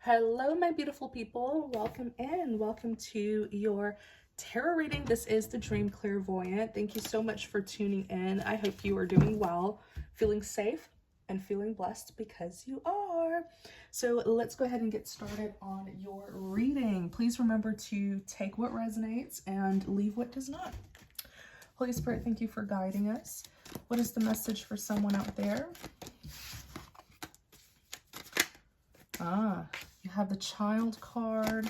Hello, my beautiful people. Welcome in. Welcome to your tarot reading. This is the Dream Clairvoyant. Thank you so much for tuning in. I hope you are doing well, feeling safe, and feeling blessed because you are. So let's go ahead and get started on your reading. Please remember to take what resonates and leave what does not. Holy Spirit, thank you for guiding us. What is the message for someone out there? You have the Child card.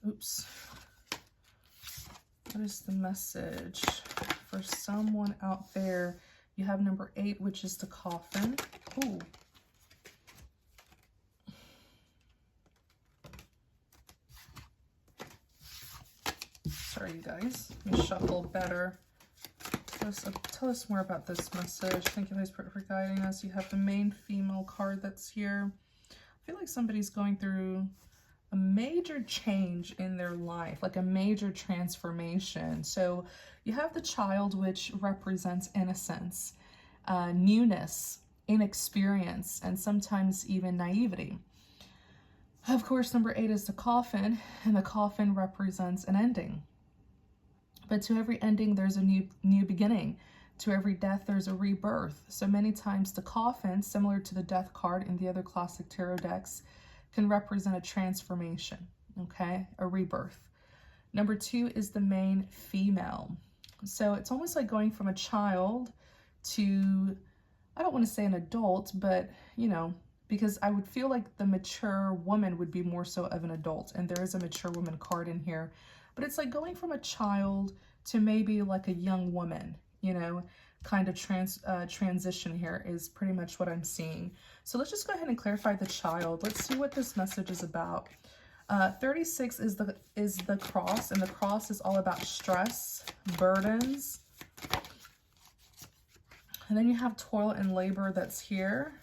Oops. What is the message for someone out there? You have number 8, which is the Coffin. Ooh. Sorry, you guys. Let me shuffle better. Tell us more about this message. Thank you guys for guiding us. You have the main female card that's here. I feel like somebody's going through a major change in their life, like a major transformation. So you have the Child, which represents innocence, newness, inexperience, and sometimes even naivety. Of course, number 8 is the Coffin, and the Coffin represents an ending. But to every ending, there's a new beginning. To every death, there's a rebirth. So many times the Coffin, similar to the Death card in the other classic tarot decks, can represent a transformation, okay? A rebirth. Number 2 is the main female. So it's almost like going from a child to, I don't want to say an adult, but, you know, because I would feel like the mature woman would be more so of an adult. And there is a mature woman card in here. But it's like going from a child to maybe like a young woman, you know, kind of transition here is pretty much what I'm seeing. So let's just go ahead and clarify the Child. Let's see what this message is about. 36 is the cross, and the cross is all about stress, burdens. And then you have toil and labor that's here.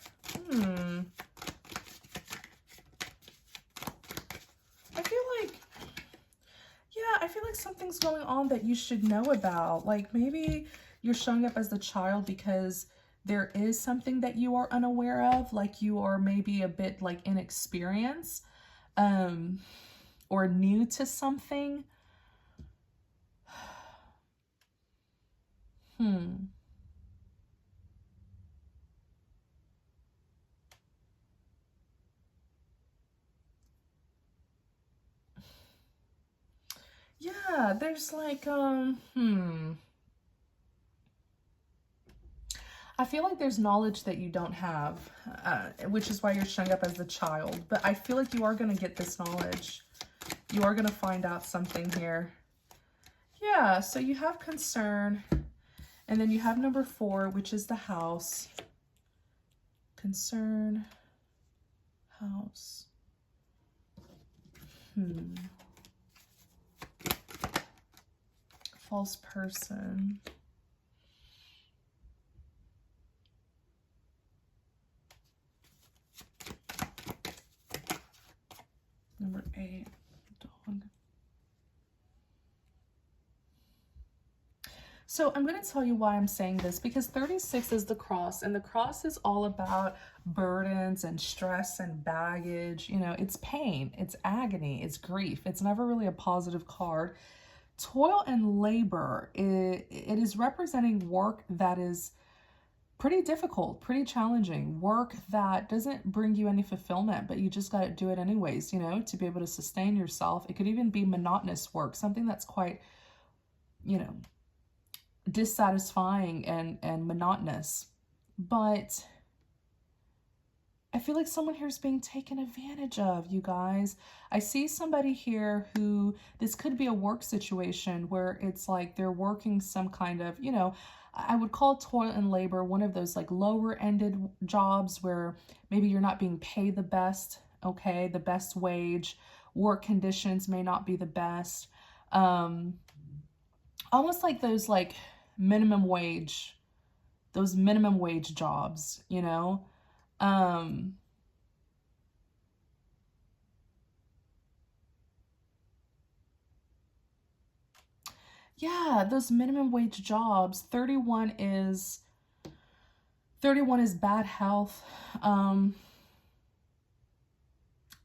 I feel like something's going on that you should know about. Like maybe you're showing up as the Child because there is something that you are unaware of, like you are maybe a bit like inexperienced, or new to something. Yeah, there's like, I feel like there's knowledge that you don't have, which is why you're showing up as the Child. But I feel like you are going to get this knowledge. You are going to find out something here. Yeah, so you have concern. And then you have number 4, which is the House. Concern. House. False person. Number 8, dog. So I'm going to tell you why I'm saying this, because 36 is the cross, and the cross is all about burdens and stress and baggage. You know, it's pain, it's agony, it's grief. It's never really a positive card. Toil and labor, it is representing work that is pretty difficult, pretty challenging, work that doesn't bring you any fulfillment, but you just got to do it anyways, you know, to be able to sustain yourself. It could even be monotonous work, something that's quite, you know, dissatisfying and monotonous. But I feel like someone here is being taken advantage of, you guys. I see somebody here who, this could be a work situation where it's like they're working some kind of, you know, I would call toil and labor one of those like lower ended jobs where maybe you're not being paid the best, okay, the best wage, work conditions may not be the best. Almost like those like minimum wage jobs, you know? Yeah, those minimum wage jobs. 31 is bad health.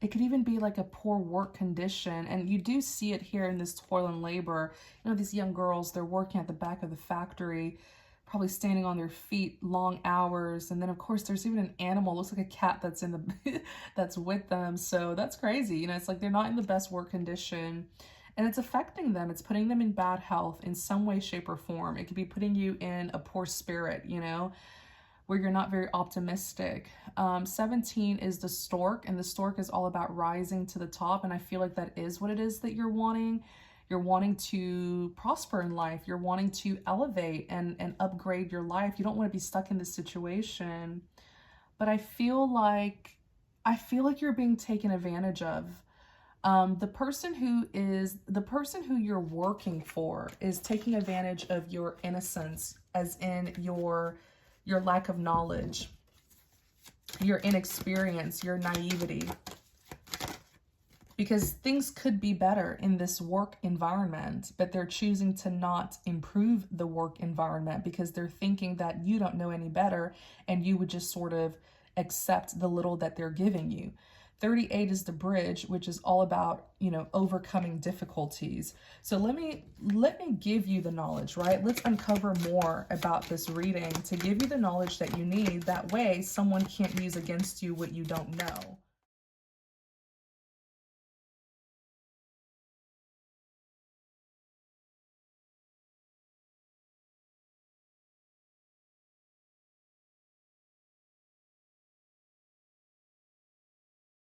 It could even be like a poor work condition. And you do see it here in this toil and labor. You know, these young girls, they're working at the back of the factory, probably standing on their feet long hours. And then of course there's even an animal, looks like a cat that's in the that's with them. So that's crazy. You know, it's like they're not in the best work condition. And it's affecting them. It's putting them in bad health in some way, shape, or form. It could be putting you in a poor spirit, you know, where you're not very optimistic. 17 is the stork, and the stork is all about rising to the top. And I feel like that is what it is that you're wanting. You're wanting to prosper in life. You're wanting to elevate and upgrade your life. You don't want to be stuck in this situation. But I feel like you're being taken advantage of. The person who you're working for is taking advantage of your innocence, as in your lack of knowledge, your inexperience, your naivety. Because things could be better in this work environment, but they're choosing to not improve the work environment because they're thinking that you don't know any better and you would just sort of accept the little that they're giving you. 38 is the bridge, which is all about, you know, overcoming difficulties. So let me give you the knowledge, right? Let's uncover more about this reading to give you the knowledge that you need. That way someone can't use against you what you don't know.